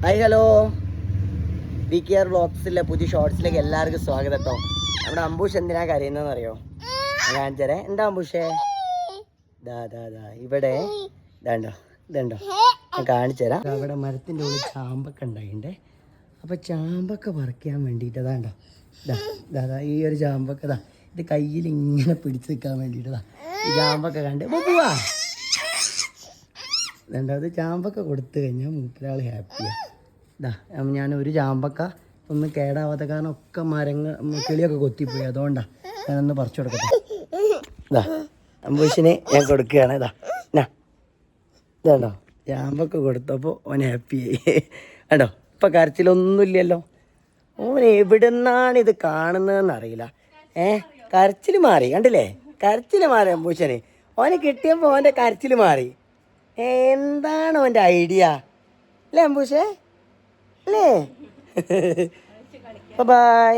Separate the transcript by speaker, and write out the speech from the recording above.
Speaker 1: Hi hello, V K R വ്ളോഗ്സിലെ പുതിയ ഷോർട്സിലേക്ക് എല്ലാവർക്കും സ്വാഗതം കേട്ടോ. നമ്മുടെ അംബൂഷ് എന്തിനാ കരയുന്നതെന്ന് അറിയോ? കാണിച്ചേരേ. എന്താ അംബൂഷേ? ഇവിടെ ഇതുണ്ടോ ഞാൻ കാണിച്ചു തരാം. അവിടെ മരത്തിൻ്റെ ഉള്ളിൽ ചാമ്പക്ക ഉണ്ടായിണ്ടേ. അപ്പോൾ ചാമ്പക്ക പറിക്കാൻ വേണ്ടിയിട്ട് ഇതാ ഈ ഒരു ചാമ്പക്ക ഇത് കയ്യിൽ ഇങ്ങനെ പിടിച്ച് നിൽക്കാൻ വേണ്ടിയിട്ടതാ ഈ ചാമ്പക്ക കണ്ട് പോവാ. അത് ചാമ്പക്ക കൊടുത്തു കഴിഞ്ഞാൽ മൂപ്പരാൾ ഹാപ്പിയാണ്. ഞാനൊരു ചാമ്പക്ക ഒന്ന് കേടാവാത്ത കാരണം ഒക്കെ മരങ്ങൾ കിളിയൊക്കെ കൊത്തിപ്പോയി, അതുകൊണ്ടാണ് ഞാനൊന്ന് പറിച്ചു കൊടുക്കട്ടെ. അംബൂഷിന് ഞാൻ കൊടുക്കുകയാണ്. ഇതാണ്ടോ ചാമ്പക്ക കൊടുത്തപ്പോൾ ഓൻ ഹാപ്പിയായി കണ്ടോ. ഇപ്പം കരച്ചിലൊന്നുമില്ലല്ലോ. ഓൻ എവിടെ നിന്നാണ് ഇത് കാണുന്നതെന്ന് അറിയില്ല. കരച്ചിൽ മാറി കണ്ടില്ലേ, കരച്ചിൽ മാറി അംബൂഷന്. ഓന് കിട്ടിയപ്പോൾ ഓൻ്റെ കരച്ചിൽ മാറി. എന്താണ് അവൻ്റെ ഐഡിയ അല്ലേ അംബൂഷേ? അല്ലേ? ബൈ.